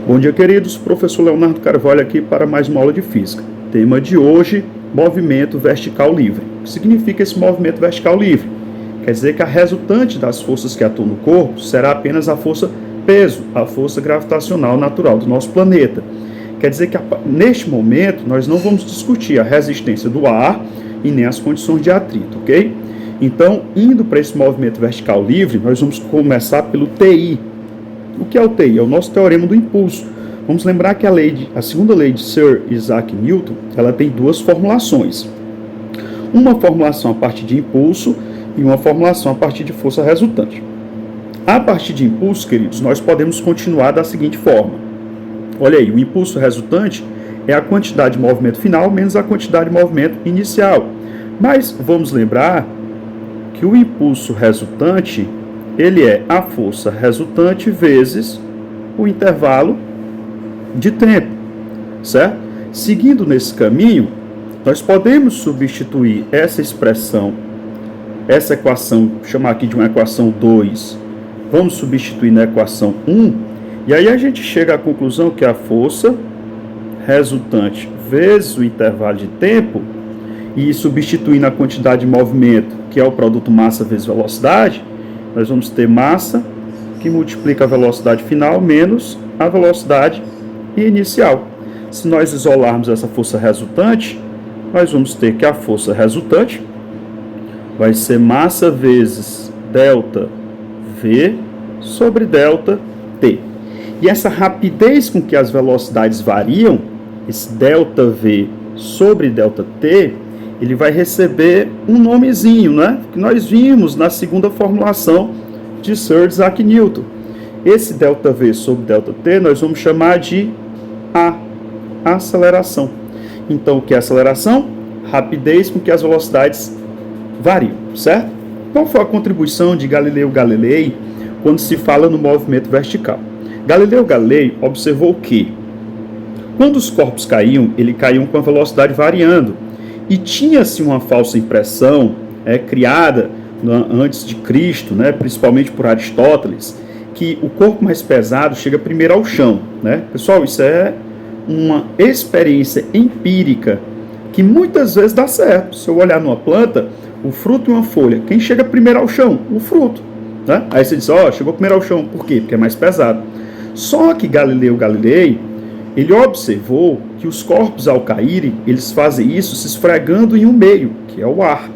Bom dia, queridos. Professor Leonardo Carvalho aqui para mais uma aula de física. Tema de hoje, movimento vertical livre. O que significa esse movimento vertical livre? Quer dizer que a resultante das forças que atuam no corpo será apenas a força peso, a força gravitacional natural do nosso planeta. Quer dizer que neste momento nós não vamos discutir a resistência do ar e nem as condições de atrito, ok? Então, indo para esse movimento vertical livre, nós vamos começar pelo TI. O que é o TI? É o nosso teorema do impulso. Vamos lembrar que a segunda lei de Sir Isaac Newton, ela tem duas formulações. Uma formulação a partir de impulso e uma formulação a partir de força resultante. A partir de impulso, queridos, nós podemos continuar da seguinte forma. Olha aí, o impulso resultante é a quantidade de movimento final menos a quantidade de movimento inicial. Mas vamos lembrar que o impulso resultante, ele é a força resultante vezes o intervalo de tempo, certo? Seguindo nesse caminho, nós podemos substituir essa expressão, essa equação, chamar aqui de uma equação 2, vamos substituir na equação 1, e aí a gente chega à conclusão que a força resultante vezes o intervalo de tempo, e substituindo a quantidade de movimento, que é o produto massa vezes velocidade, nós vamos ter massa que multiplica a velocidade final menos a velocidade inicial. Se nós isolarmos essa força resultante, nós vamos ter que a força resultante vai ser massa vezes delta V sobre delta T. E essa rapidez com que as velocidades variam, esse delta V sobre delta T, ele vai receber um nomezinho, né? Que nós vimos na segunda formulação de Sir Isaac Newton. Esse ΔV sobre ΔT nós vamos chamar de A, aceleração. Então, o que é aceleração? Rapidez com que as velocidades variam, certo? Qual foi a contribuição de Galileu Galilei quando se fala no movimento vertical? Galileu Galilei observou que, quando os corpos caíam, eles caíam com a velocidade variando. E tinha-se uma falsa impressão criada antes de Cristo, né, principalmente por Aristóteles, que o corpo mais pesado chega primeiro ao chão, né? Pessoal, isso é uma experiência empírica que muitas vezes dá certo. Se eu olhar numa planta, o fruto e uma folha, quem chega primeiro ao chão? O fruto, né? Aí você diz, chegou primeiro ao chão, por quê? Porque é mais pesado. Só que Galileu Galilei, ele observou que os corpos, ao caírem, eles fazem isso se esfregando em um meio, que é o ar.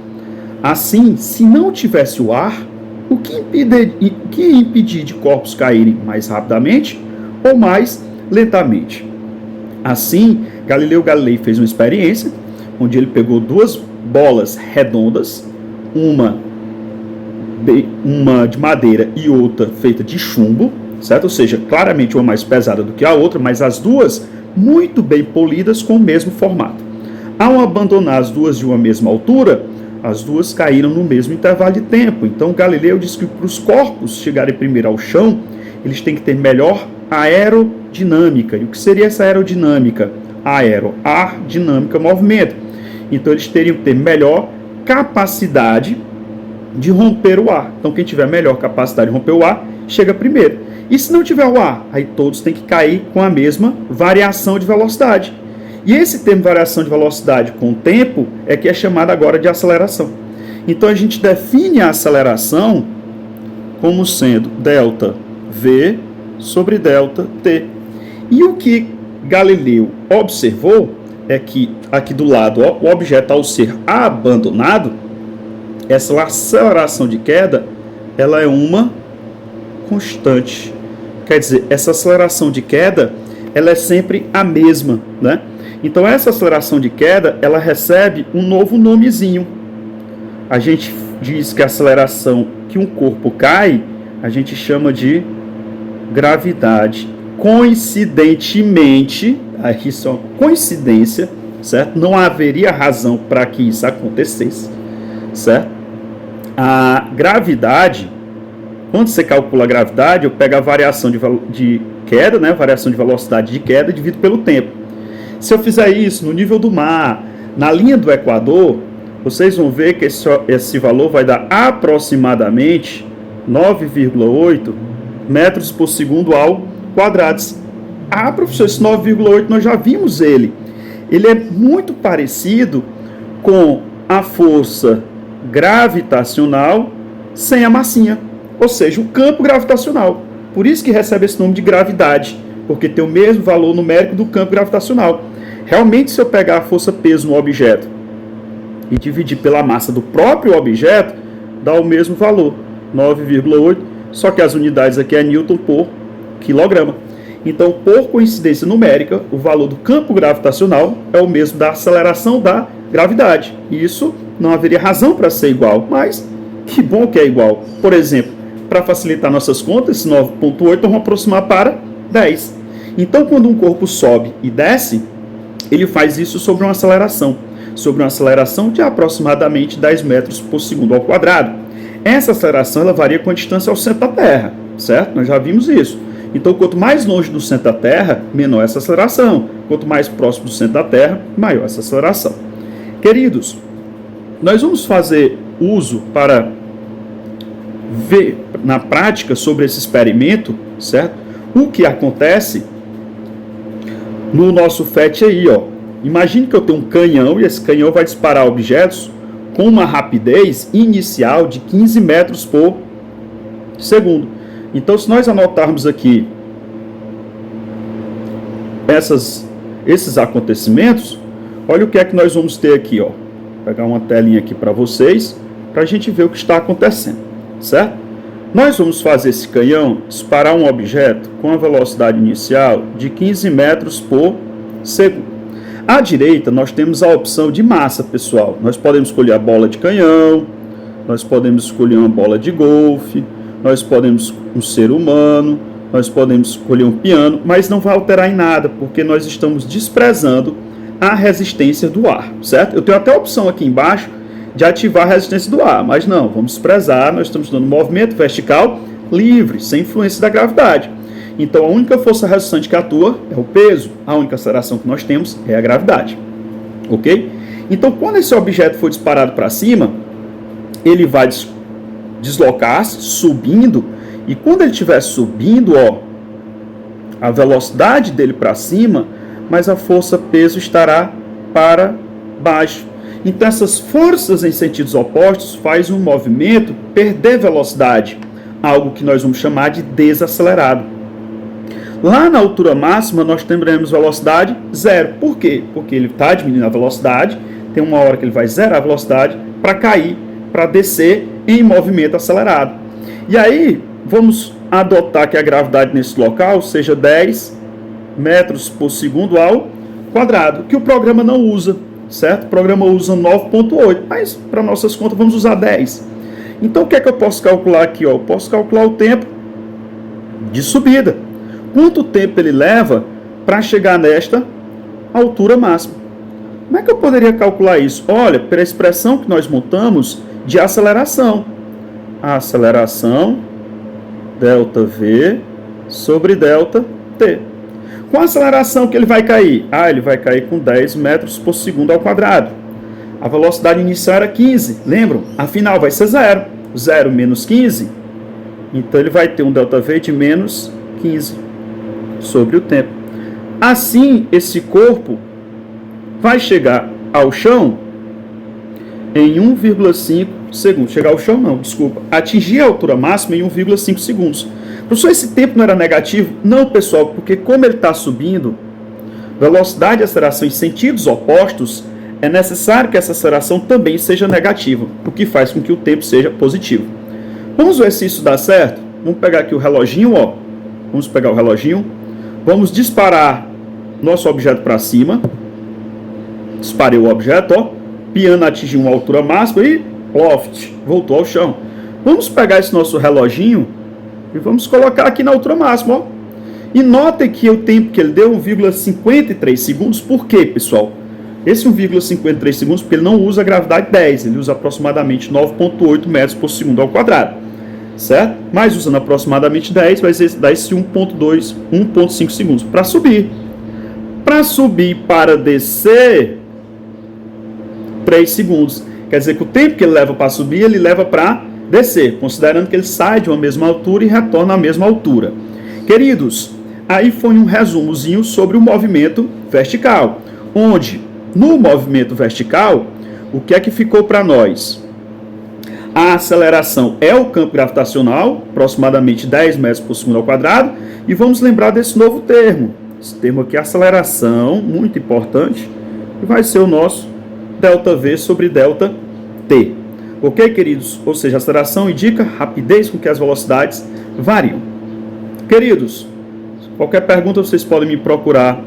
Assim, se não tivesse o ar, o que ia impedir de corpos caírem mais rapidamente ou mais lentamente? Assim, Galileu Galilei fez uma experiência, onde ele pegou duas bolas redondas, uma de madeira e outra feita de chumbo, certo? Ou seja, claramente uma mais pesada do que a outra, mas as duas muito bem polidas com o mesmo formato. Ao abandonar as duas de uma mesma altura, as duas caíram no mesmo intervalo de tempo. Então Galileu disse que para os corpos chegarem primeiro ao chão, eles têm que ter melhor aerodinâmica. E o que seria essa aerodinâmica? Ar, dinâmica, movimento. Então eles teriam que ter melhor capacidade de romper o ar. Então quem tiver melhor capacidade de romper o ar, chega primeiro. E se não tiver o ar, aí todos têm que cair com a mesma variação de velocidade. E esse termo variação de velocidade com o tempo é que é chamado agora de aceleração. Então a gente define a aceleração como sendo delta V sobre delta T. E o que Galileu observou é que aqui do lado, o objeto ao ser abandonado, essa aceleração de queda, ela é uma constante. Quer dizer, essa aceleração de queda, ela é sempre a mesma, né? Então, essa aceleração de queda, ela recebe um novo nomezinho. A gente diz que a aceleração que um corpo cai, a gente chama de gravidade. Coincidentemente, aqui isso é uma coincidência, certo? Não haveria razão para que isso acontecesse, certo? A gravidade, quando você calcula a gravidade, eu pego a variação de queda, né? Variação de velocidade de queda, divido pelo tempo. Se eu fizer isso no nível do mar, na linha do Equador, vocês vão ver que esse valor vai dar aproximadamente 9,8 metros por segundo ao quadrado. Ah, professor, esse 9,8 nós já vimos ele. Ele é muito parecido com a força gravitacional sem a massinha, ou seja, o campo gravitacional. Por isso que recebe esse nome de gravidade, porque tem o mesmo valor numérico do campo gravitacional. Realmente, se eu pegar a força-peso no objeto e dividir pela massa do próprio objeto, dá o mesmo valor, 9,8, só que as unidades aqui é Newton por quilograma. Então, por coincidência numérica, o valor do campo gravitacional é o mesmo da aceleração da gravidade. Isso não haveria razão para ser igual, mas que bom que é igual. Por exemplo, para facilitar nossas contas, esse 9,8 vamos aproximar para 10. Então, quando um corpo sobe e desce, ele faz isso sobre uma aceleração de aproximadamente 10 metros por segundo ao quadrado. Essa aceleração ela varia com a distância ao centro da Terra, certo? Nós já vimos isso. Então, quanto mais longe do centro da Terra, menor essa aceleração. Quanto mais próximo do centro da Terra, maior essa aceleração. Queridos, nós vamos fazer uso para ver na prática sobre esse experimento, certo? O que acontece no nosso FET aí, ó. Imagine que eu tenho um canhão e esse canhão vai disparar objetos com uma rapidez inicial de 15 metros por segundo. Então, se nós anotarmos aqui esses acontecimentos, olha o que é que nós vamos ter aqui, ó. Vou pegar uma telinha aqui para vocês, para a gente ver o que está acontecendo, certo? Nós vamos fazer esse canhão disparar um objeto com a velocidade inicial de 15 metros por segundo. À direita, nós temos a opção de massa, pessoal. Nós podemos escolher a bola de canhão, nós podemos escolher uma bola de golfe, nós podemos um ser humano, nós podemos escolher um piano, mas não vai alterar em nada, porque nós estamos desprezando a resistência do ar, certo? Eu tenho até a opção aqui embaixo de ativar a resistência do ar, mas não, vamos desprezar, nós estamos dando movimento vertical livre, sem influência da gravidade. Então, a única força resultante que atua é o peso, a única aceleração que nós temos é a gravidade, ok? Então, quando esse objeto for disparado para cima, ele vai deslocar-se, subindo, e quando ele estiver subindo, ó, a velocidade dele para cima, mas a força-peso estará para baixo. Então, essas forças em sentidos opostos fazem um movimento perder velocidade, algo que nós vamos chamar de desacelerado. Lá na altura máxima, nós teremos velocidade zero. Por quê? Porque ele está diminuindo a velocidade, tem uma hora que ele vai zerar a velocidade para cair, para descer em movimento acelerado. E aí, vamos adotar que a gravidade nesse local seja 10 metros por segundo ao quadrado, que o programa não usa, certo? O programa usa 9,8, mas para nossas contas vamos usar 10. Então, o que é que eu posso calcular aqui? Ó? Eu posso calcular o tempo de subida. Quanto tempo ele leva para chegar nesta altura máxima? Como é que eu poderia calcular isso? Olha, pela expressão que nós montamos de aceleração. A aceleração, ΔV sobre ΔT. Com a aceleração que ele vai cair? Ele vai cair com 10 metros por segundo ao quadrado. A velocidade inicial era 15, lembram? Afinal, vai ser 0. 0 menos 15, então ele vai ter um ΔV de menos 15 sobre o tempo. Assim, esse corpo vai chegar ao chão em 1,5 segundos. Chegar ao chão não, desculpa. Atingir a altura máxima em 1,5 segundos. Professor, esse tempo não era negativo? Não, pessoal, porque como ele está subindo, velocidade e aceleração em sentidos opostos, é necessário que essa aceleração também seja negativa, o que faz com que o tempo seja positivo. Vamos ver se isso dá certo? Vamos pegar aqui o reloginho, ó. Vamos pegar o reloginho. Vamos disparar nosso objeto para cima. Disparei o objeto, ó. Piano atingiu uma altura máxima e loft, voltou ao chão. Vamos pegar esse nosso reloginho e vamos colocar aqui na altura máxima, ó. E notem que o tempo que ele deu 1,53 segundos. Por quê, pessoal? Esse 1,53 segundos, porque ele não usa a gravidade 10, ele usa aproximadamente 9,8 metros por segundo ao quadrado, certo? Mas usando aproximadamente 10, vai dar esse 1,2, 1,5 segundos para subir. Para subir para descer, 3 segundos. Quer dizer que o tempo que ele leva para subir, ele leva para descer, considerando que ele sai de uma mesma altura e retorna à mesma altura. Queridos, Aí foi um resumozinho sobre o movimento vertical, onde no movimento vertical, o que é que ficou para nós? A aceleração é o campo gravitacional, aproximadamente 10 metros por segundo ao quadrado, e vamos lembrar desse novo termo. Esse termo aqui é aceleração, muito importante, e vai ser o nosso ΔV sobre ΔT. Ok, queridos? Ou seja, a aceleração indica rapidez com que as velocidades variam. Queridos, qualquer pergunta vocês podem me procurar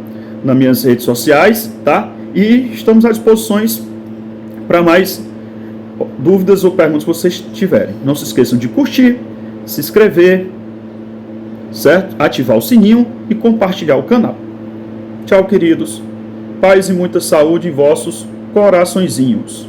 nas minhas redes sociais, tá? E estamos à disposição para mais dúvidas ou perguntas que vocês tiverem. Não se esqueçam de curtir, se inscrever, certo? Ativar o sininho e compartilhar o canal. Tchau, queridos. Paz e muita saúde em vossos coraçõezinhos.